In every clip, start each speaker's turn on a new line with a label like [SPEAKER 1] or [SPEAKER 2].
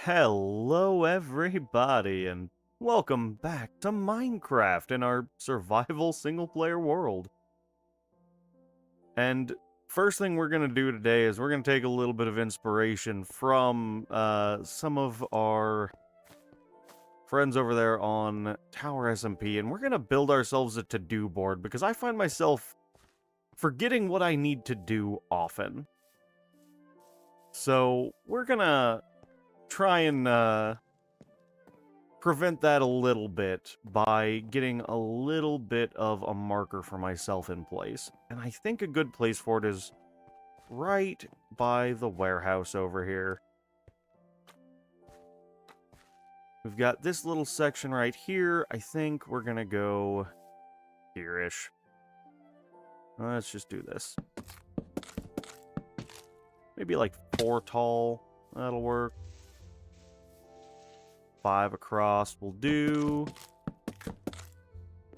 [SPEAKER 1] Hello everybody, and welcome back to Minecraft in our survival single-player world. And first thing we're going to do today is we're going to take a little bit of inspiration from some of our friends over there on Tower SMP, and we're going to build ourselves a to-do board, because I find myself forgetting what I need to do often. So we're going to try and prevent that a little bit by getting a little bit of a marker for myself in place. And I think a good place for it is right by the warehouse over here. We've got this little section right here. I think we're gonna go here-ish. Let's just do this. Maybe like 4 tall. That'll work. 5 across will do.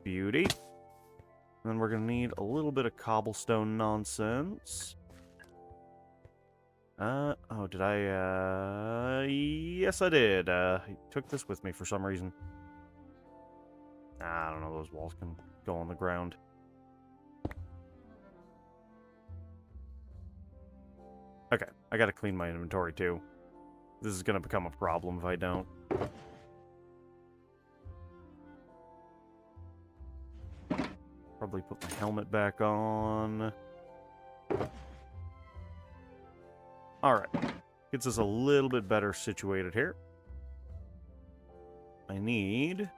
[SPEAKER 1] Beauty. Then we're gonna need a little bit of cobblestone nonsense. Oh, did I, yes I did. I took this with me for some reason. I don't know, those walls can go on the ground. Okay, I gotta clean my inventory too. This is gonna become a problem if I don't. Probably put my helmet back on. Alright. Gets us a little bit better situated here. I need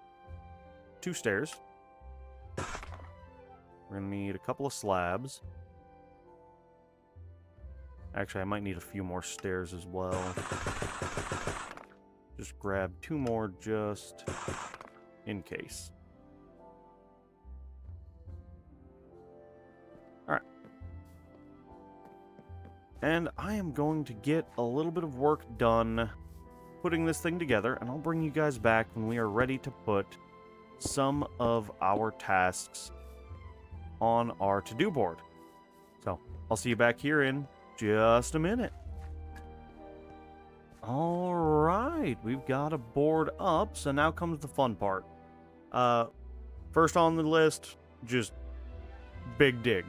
[SPEAKER 1] 2 stairs. We're gonna need a couple of slabs. Actually, I might need a few more stairs as well. Just grab 2 more just in case. Alright. And I am going to get a little bit of work done putting this thing together, and I'll bring you guys back when we are ready to put some of our tasks on our to-do board. So, I'll see you back here in just a minute. Alright, we've got a board up, so now comes the fun part. First on the list, just big dig.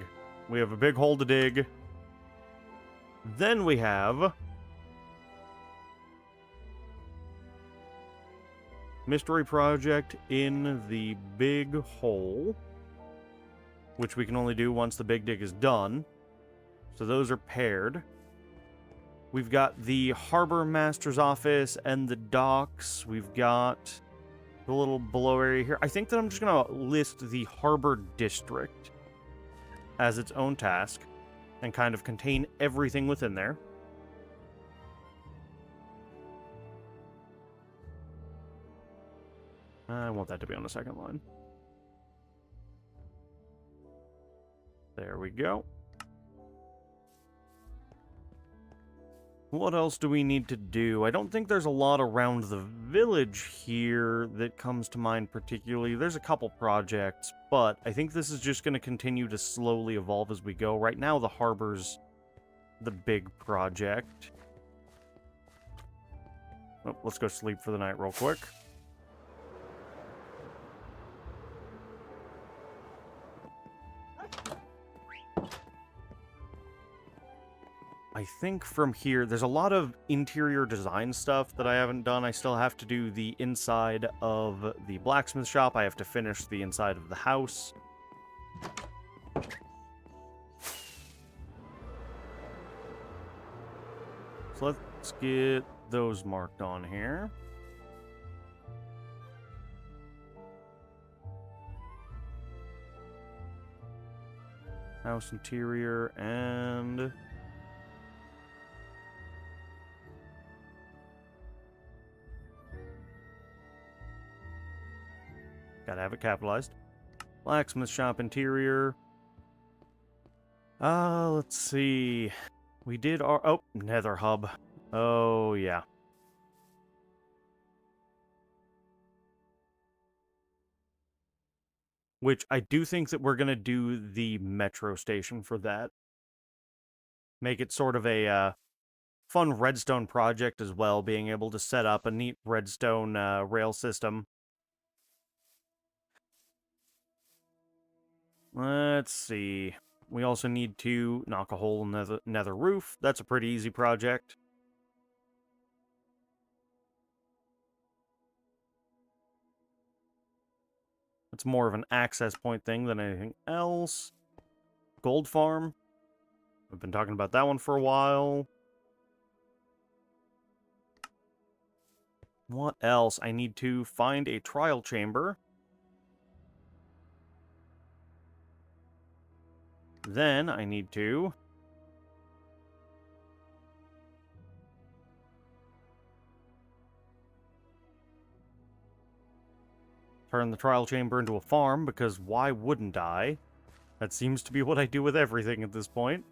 [SPEAKER 1] We have a big hole to dig. Then we have mystery project in the big hole, which we can only do once the big dig is done. So those are paired. We've got the harbor master's office and the docks. We've got the little below area here. I think that I'm just going to list the harbor district as its own task and kind of contain everything within there. I want that to be on the second line. There we go. What else do we need to do? I don't think there's a lot around the village here that comes to mind particularly. There's a couple projects, but I think this is just going to continue to slowly evolve as we go. Right now, the harbor's the big project. Oh, let's go sleep for the night real quick. I think from here, there's a lot of interior design stuff that I haven't done. I still have to do the inside of the blacksmith shop. I have to finish the inside of the house. So let's get those marked on here. House interior and gotta have it capitalized. Blacksmith shop interior. Let's see. We did our... Oh, nether hub. Oh, yeah. Which I do think that we're gonna do the metro station for that. Make it sort of a, fun redstone project as well, being able to set up a neat redstone rail system. Let's see. We also need to knock a hole in the nether roof. That's a pretty easy project. It's more of an access point thing than anything else. Gold farm. We've been talking about that one for a while. What else? I need to find a trial chamber. Then I need to turn the trial chamber into a farm, because why wouldn't I? That seems to be what I do with everything at this point.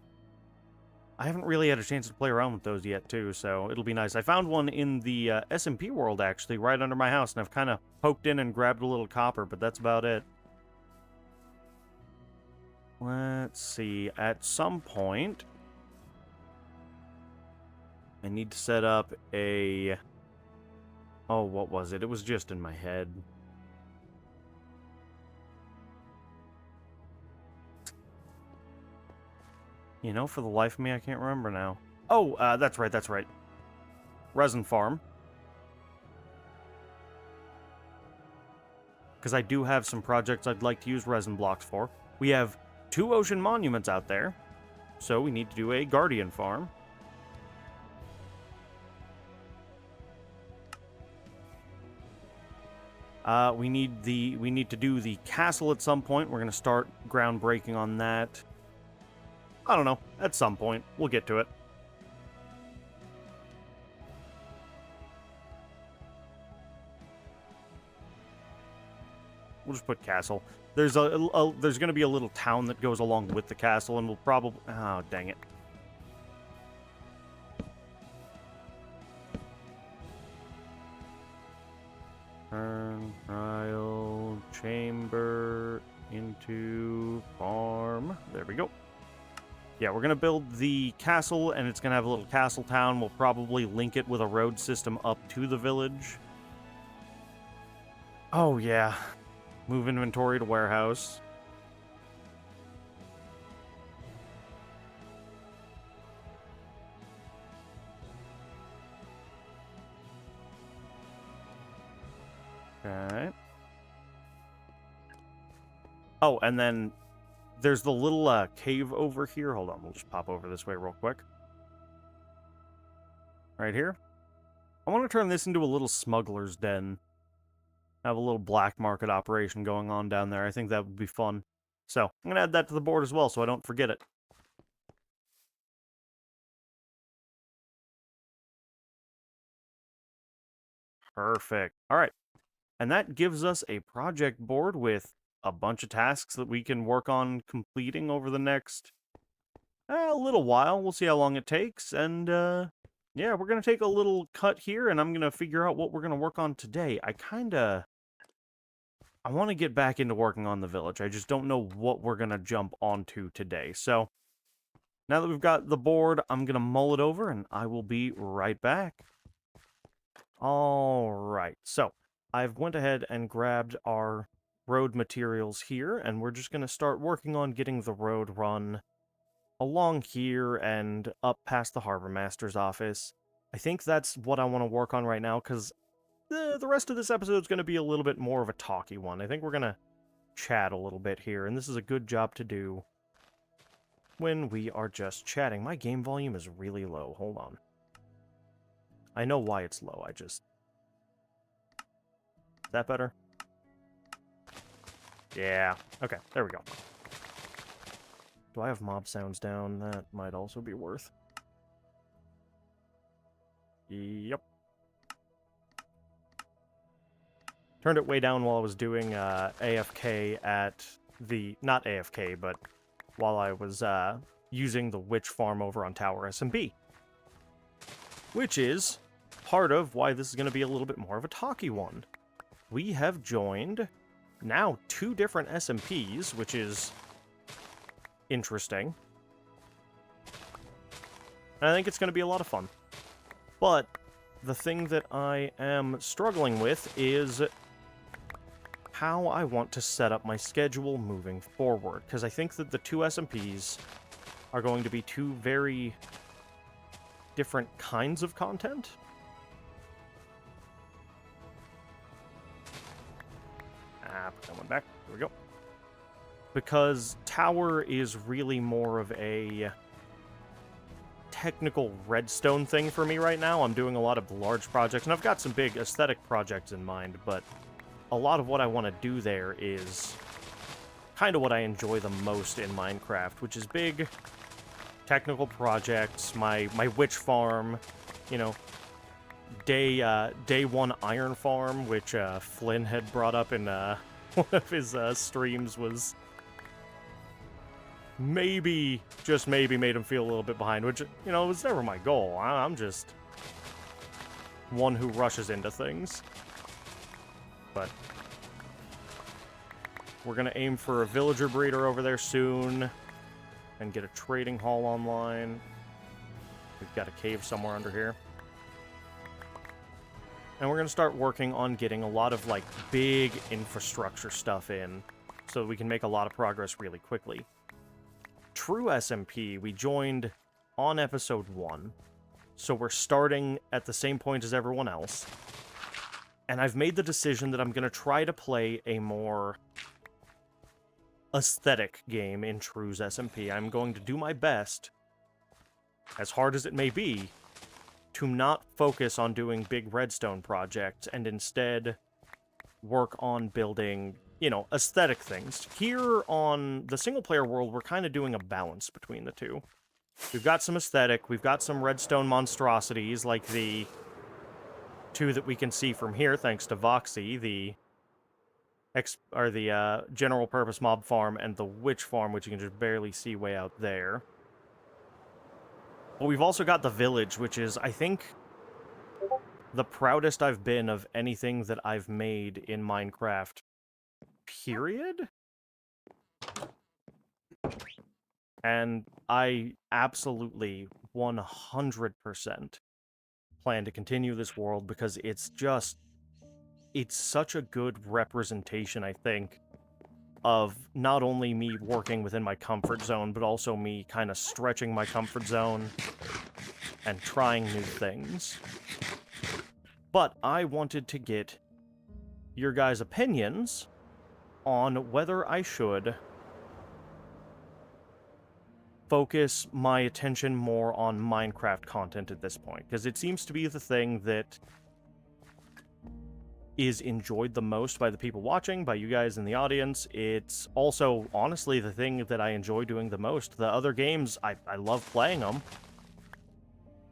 [SPEAKER 1] I haven't really had a chance to play around with those yet, too, so it'll be nice. I found one in the SMP world, actually, right under my house, and I've kind of poked in and grabbed a little copper, but that's about it. Let's see. At some point, I need to set up a... Oh, what was it? It was just in my head. You know, for the life of me, I can't remember now. Oh, that's right, that's right. Resin farm. Because I do have some projects I'd like to use resin blocks for. We have 2 ocean monuments out there, so we need to do a guardian farm. We need to do the castle at some point. We're going to start groundbreaking on that. I don't know. At some point. We'll get to it. We'll just put castle. There's there's going to be a little town that goes along with the castle, and we'll probably... Oh, dang it. Turn trial chamber into farm. There we go. Yeah, we're going to build the castle, and it's going to have a little castle town. We'll probably link it with a road system up to the village. Oh, yeah. Move inventory to warehouse. Okay. Oh, and then there's the little cave over here. Hold on, we'll just pop over this way real quick. Right here. I want to turn this into a little smuggler's den. Have a little black market operation going on down there. I think that would be fun. So, I'm going to add that to the board as well so I don't forget it. Perfect. All right. And that gives us a project board with a bunch of tasks that we can work on completing over the next a little while. We'll see how long it takes. And, yeah, we're going to take a little cut here, and I'm going to figure out what we're going to work on today. I want to get back into working on the village. I just don't know what we're going to jump onto today. So, now that we've got the board, I'm going to mull it over, and I will be right back. All right. So, I've went ahead and grabbed our road materials here, and we're just going to start working on getting the road run along here and up past the Harbor Master's office. I think that's what I want to work on right now, because the rest of this episode is going to be a little bit more of a talky one. I think we're going to chat a little bit here, and this is a good job to do when we are just chatting. My game volume is really low. Hold on. I know why it's low. Is that better? Yeah. Okay, there we go. Do I have mob sounds down? That might also be worth. Yep. Turned it way down while I was doing AFK at the... Not AFK, but while I was using the witch farm over on Tower SMP. Which is part of why this is going to be a little bit more of a talky one. We have joined now 2 different SMPs, which is interesting. And I think it's going to be a lot of fun. But the thing that I am struggling with is how I want to set up my schedule moving forward, because I think that the two SMPs are going to be two very different kinds of content. Put that one back. There we go. Because Tower is really more of a technical redstone thing for me right now. I'm doing a lot of large projects, and I've got some big aesthetic projects in mind, but a lot of what I want to do there is kind of what I enjoy the most in Minecraft, which is big technical projects, my witch farm, you know, day one iron farm, which Flynn had brought up in one of his streams, was maybe, just maybe, made him feel a little bit behind, which, you know, was never my goal. I'm just one who rushes into things. But we're gonna aim for a villager breeder over there soon, and get a trading hall online. We've got a cave somewhere under here. And we're gonna start working on getting a lot of, like, big infrastructure stuff in, so that we can make a lot of progress really quickly. True SMP, we joined on episode 1, so we're starting at the same point as everyone else. And I've made the decision that I'm going to try to play a more aesthetic game in True's SMP. I'm going to do my best, as hard as it may be, to not focus on doing big redstone projects, and instead work on building, you know, aesthetic things. Here on the single-player world, we're kind of doing a balance between the two. We've got some aesthetic, we've got some redstone monstrosities, like the two that we can see from here, thanks to Voxy, the general-purpose mob farm and the witch farm, which you can just barely see way out there. But we've also got the village, which is, I think, the proudest I've been of anything that I've made in Minecraft, period? And I absolutely 100% plan to continue this world, because it's such a good representation, I think, of not only me working within my comfort zone, but also me kind of stretching my comfort zone and trying new things. But I wanted to get your guys' opinions on whether I should focus my attention more on Minecraft content at this point, because it seems to be the thing that is enjoyed the most by the people watching, by you guys in the audience. It's also, honestly, the thing that I enjoy doing the most. The other games, I love playing them,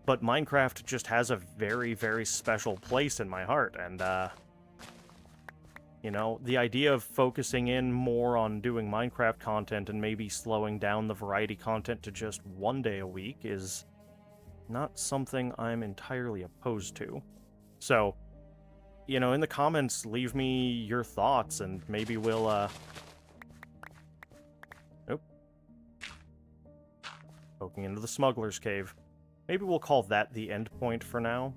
[SPEAKER 1] but Minecraft just has a very, very special place in my heart, and, you know, the idea of focusing in more on doing Minecraft content and maybe slowing down the variety content to just one day a week is not something I'm entirely opposed to. So, you know, in the comments, leave me your thoughts, and maybe we'll, Nope. Poking into the smuggler's cave. Maybe we'll call that the end point for now.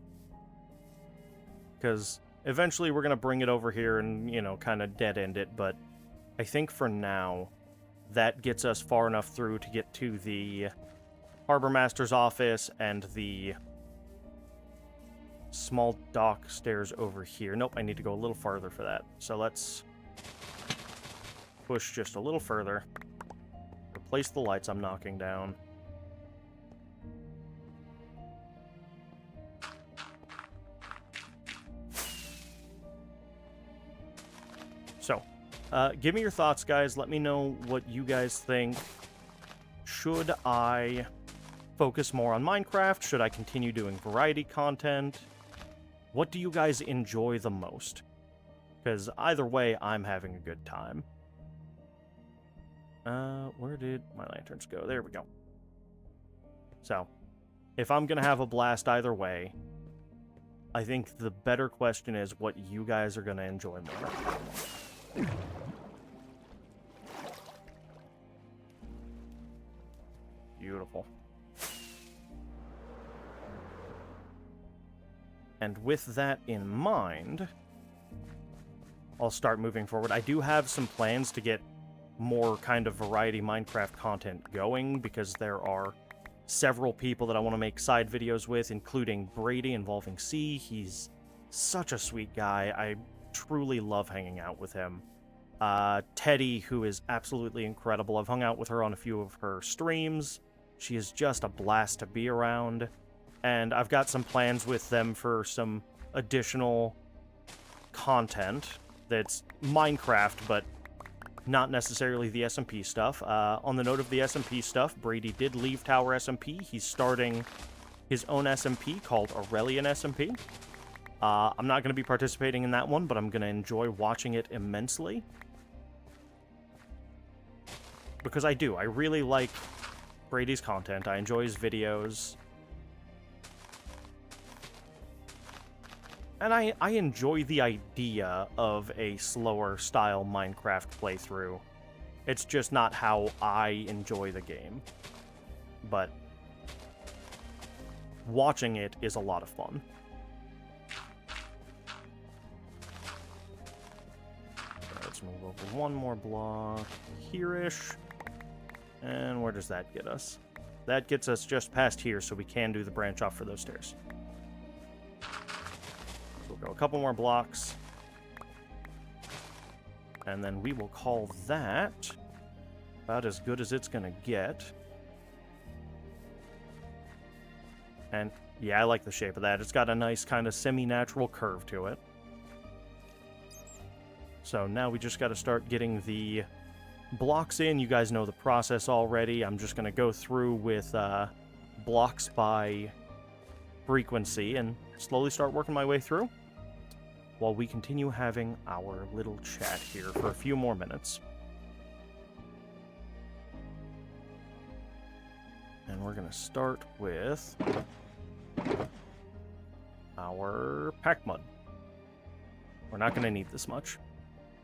[SPEAKER 1] Because eventually we're going to bring it over here and, you know, kind of dead-end it, but I think for now, that gets us far enough through to get to the Harbor Master's office and the small dock stairs over here. Nope, I need to go a little farther for that. So let's push just a little further. Replace the lights I'm knocking down. So, give me your thoughts, guys. Let me know what you guys think. Should I focus more on Minecraft? Should I continue doing variety content? What do you guys enjoy the most? Because either way, I'm having a good time. Where did my lanterns go? There we go. So, if I'm gonna have a blast either way, I think the better question is what you guys are gonna enjoy more. Beautiful. And with that in mind, I'll start moving forward. I do have some plans to get more kind of variety Minecraft content going, because there are several people that I want to make side videos with, including Brady involving C. He's such a sweet guy. I truly love hanging out with him. Teddy, who is absolutely incredible. I've hung out with her on a few of her streams. She is just a blast to be around. And I've got some plans with them for some additional content that's Minecraft, but not necessarily the SMP stuff. On the note of the SMP stuff, Brady did leave Tower SMP. He's starting his own SMP called Aurelian SMP. I'm not going to be participating in that one, but I'm going to enjoy watching it immensely. Because I do. I really like Brady's content. I enjoy his videos. And I enjoy the idea of a slower style Minecraft playthrough. It's just not how I enjoy the game. But watching it is a lot of fun. Let's move over one more block here-ish. And where does that get us? That gets us just past here, so we can do the branch off for those stairs. So we'll go a couple more blocks. And then we will call that about as good as it's going to get. And yeah, I like the shape of that. It's got a nice kind of semi-natural curve to it. So now we just got to start getting the blocks in. You guys know the process already. I'm just going to go through with blocks by frequency and slowly start working my way through while we continue having our little chat here for a few more minutes. And we're going to start with our packed mud. We're not going to need this much,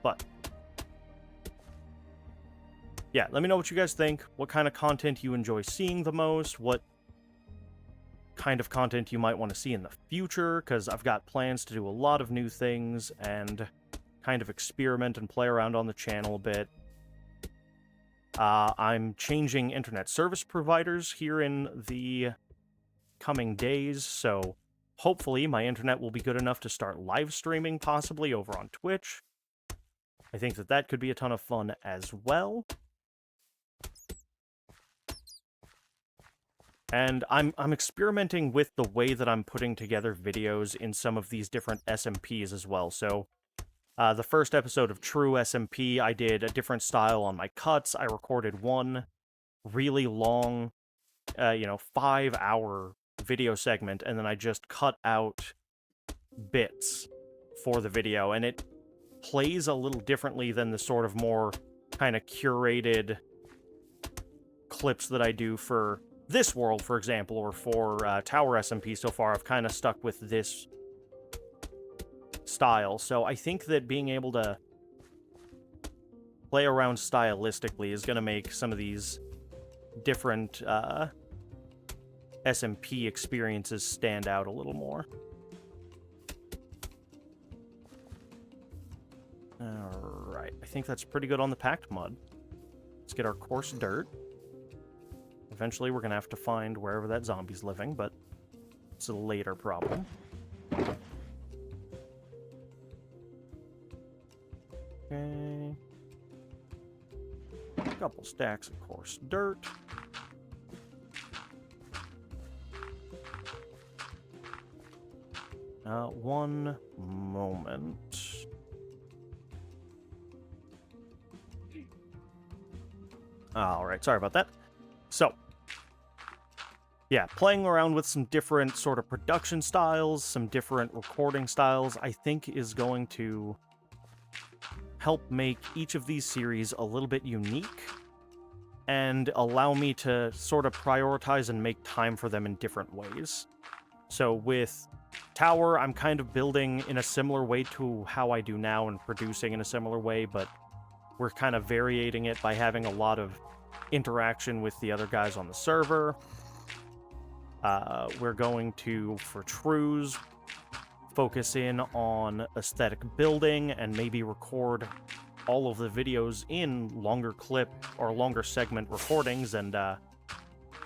[SPEAKER 1] but yeah, let me know what you guys think, what kind of content you enjoy seeing the most, what kind of content you might want to see in the future, because I've got plans to do a lot of new things and kind of experiment and play around on the channel a bit. I'm changing internet service providers here in the coming days, so hopefully my internet will be good enough to start live streaming, possibly over on Twitch. I think that that could be a ton of fun as well. And I'm experimenting with the way that I'm putting together videos in some of these different SMPs as well. So, the first episode of True SMP, I did a different style on my cuts. I recorded one really long, 5-hour video segment, and then I just cut out bits for the video, and it plays a little differently than the sort of more kind of curated clips that I do for this world, for example, or for Tower SMP so far. I've kind of stuck with this style, so I think that being able to play around stylistically is going to make some of these different SMP experiences stand out a little more. Alright, I think that's pretty good on the packed mud. Let's get our coarse dirt. Eventually, we're going to have to find wherever that zombie's living, but it's a later problem. Okay. A couple stacks of coarse dirt. One moment. Alright, sorry about that. So, yeah, playing around with some different sort of production styles, some different recording styles, I think is going to help make each of these series a little bit unique and allow me to sort of prioritize and make time for them in different ways. So with Tower, I'm kind of building in a similar way to how I do now and producing in a similar way, but we're kind of varying it by having a lot of interaction with the other guys on the server. We're going to, for Trues, focus in on aesthetic building and maybe record all of the videos in longer clip or longer segment recordings and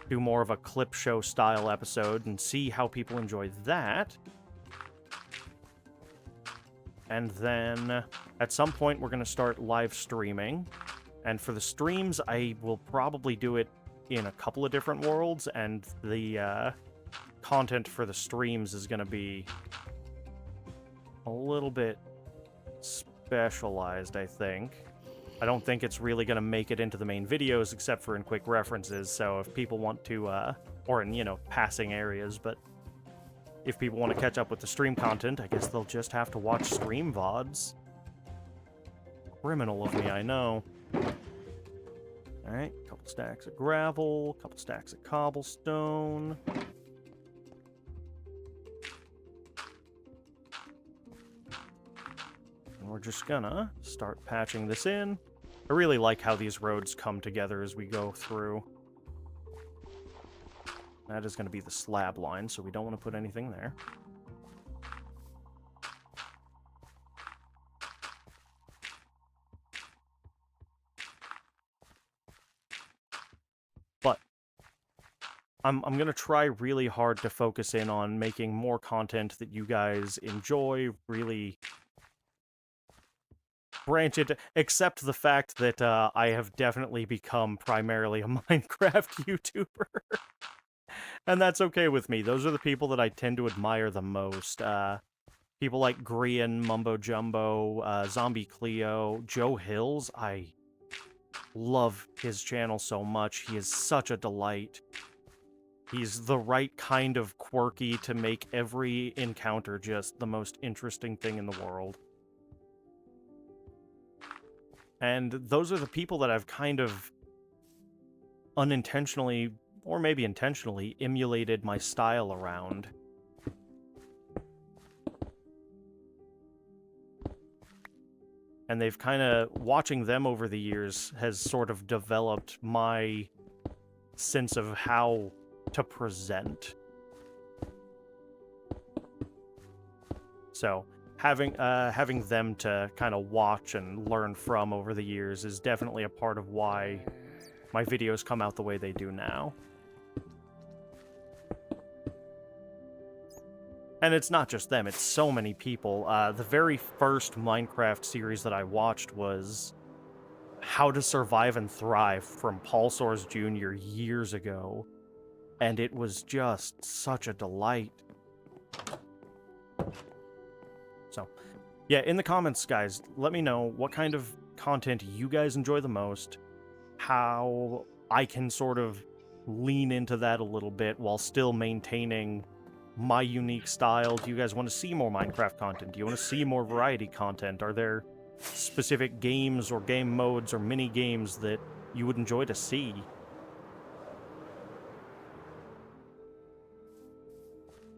[SPEAKER 1] do more of a clip show style episode and see how people enjoy that. And then at some point we're going to start live streaming. And for the streams, I will probably do it in a couple of different worlds, and the content for the streams is going to be a little bit specialized, I think. I don't think it's really going to make it into the main videos, except for in quick references, so if people want to, or in, passing areas, but if people want to catch up with the stream content, I guess they'll just have to watch stream VODs. Criminal of me, I know. Alright, couple stacks of gravel, couple stacks of cobblestone. And we're just gonna start patching this in. I really like how these roads come together as we go through. That is going to be the slab line, so we don't want to put anything there. But I'm going to try really hard to focus in on making more content that you guys enjoy, really branch it, except the fact that I have definitely become primarily a Minecraft YouTuber. And that's okay with me. Those are the people that I tend to admire the most. People like Grian, Mumbo Jumbo, Zombie Cleo, Joe Hills. I love his channel so much. He is such a delight. He's the right kind of quirky to make every encounter just the most interesting thing in the world. And those are the people that I've kind of unintentionally, or maybe intentionally, emulated my style around. And they've kind of, watching them over the years has sort of developed my sense of how to present. So, having them to kind of watch and learn from over the years is definitely a part of why my videos come out the way they do now. And it's not just them, it's so many people. The very first Minecraft series that I watched was How to Survive and Thrive from Paul Soares Jr. years ago. And it was just such a delight. So, yeah, in the comments, guys, let me know what kind of content you guys enjoy the most, how I can sort of lean into that a little bit while still maintaining my unique style. Do you guys want to see more Minecraft content? Do you want to see more variety content? Are there specific games or game modes or mini games that you would enjoy to see?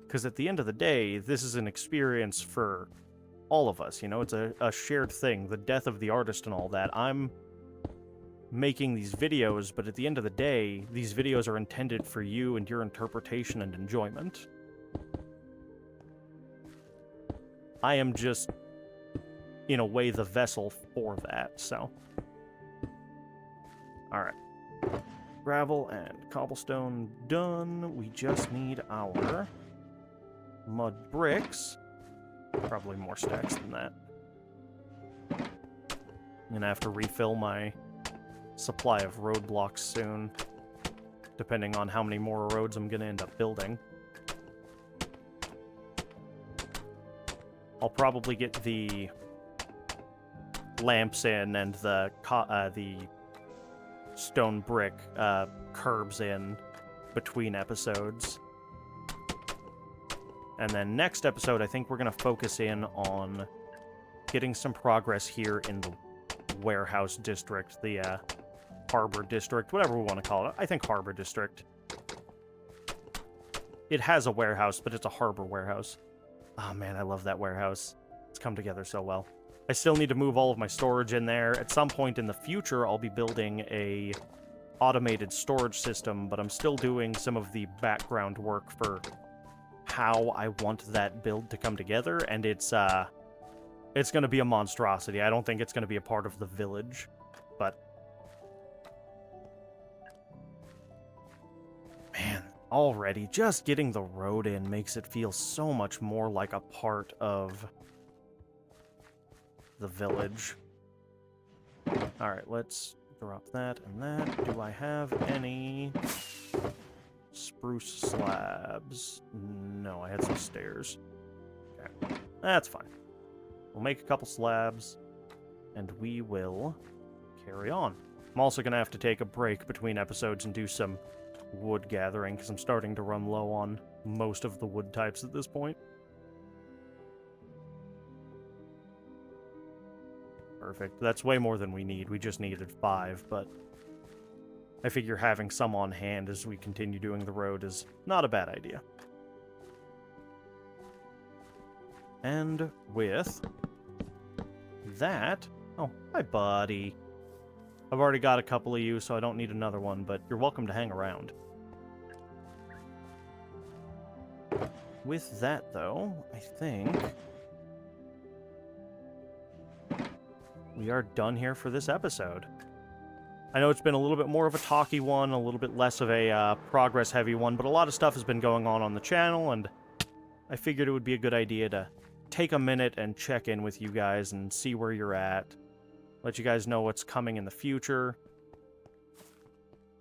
[SPEAKER 1] Because at the end of the day, this is an experience for all of us, it's a shared thing, the death of the artist and all that. I'm making these videos, but at the end of the day, these videos are intended for you and your interpretation and enjoyment. I am just, in a way, the vessel for that, so. Alright. Gravel and cobblestone done. We just need our mud bricks. Probably more stacks than that. I'm gonna have to refill my supply of roadblocks soon, depending on how many more roads I'm gonna end up building. I'll probably get the lamps in and the stone brick curbs in between episodes. And then next episode, I think we're going to focus in on getting some progress here in the warehouse district, the harbor district, whatever we want to call it. I think harbor district. It has a warehouse, but it's a harbor warehouse. Oh man, I love that warehouse. It's come together so well. I still need to move all of my storage in there. At some point in the future, I'll be building a automated storage system, but I'm still doing some of the background work for how I want that build to come together, and it's going to be a monstrosity. I don't think it's going to be a part of the village, but man, already just getting the road in makes it feel so much more like a part of the village. All right, let's drop that and that. Do I have any spruce slabs? No, I had some stairs. Okay, that's fine. We'll make a couple slabs, and we will carry on. I'm also going to have to take a break between episodes and do some wood gathering, because I'm starting to run low on most of the wood types at this point. Perfect. That's way more than we need. We just needed 5, but I figure having some on hand as we continue doing the road is not a bad idea. And with that... Oh, hi, buddy. I've already got a couple of you, so I don't need another one, but you're welcome to hang around. With that, though, I think we are done here for this episode. I know it's been a little bit more of a talky one, a little bit less of a progress-heavy one, but a lot of stuff has been going on the channel, and I figured it would be a good idea to take a minute and check in with you guys and see where you're at. Let you guys know what's coming in the future.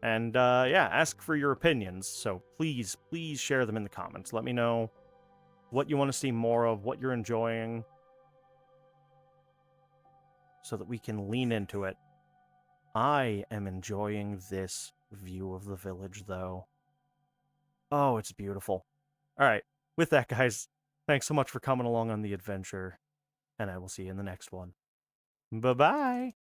[SPEAKER 1] And, yeah, ask for your opinions. So please, please share them in the comments. Let me know what you want to see more of, what you're enjoying, so that we can lean into it. I am enjoying this view of the village, though. Oh, it's beautiful. All right, with that, guys, thanks so much for coming along on the adventure, and I will see you in the next one. Bye-bye!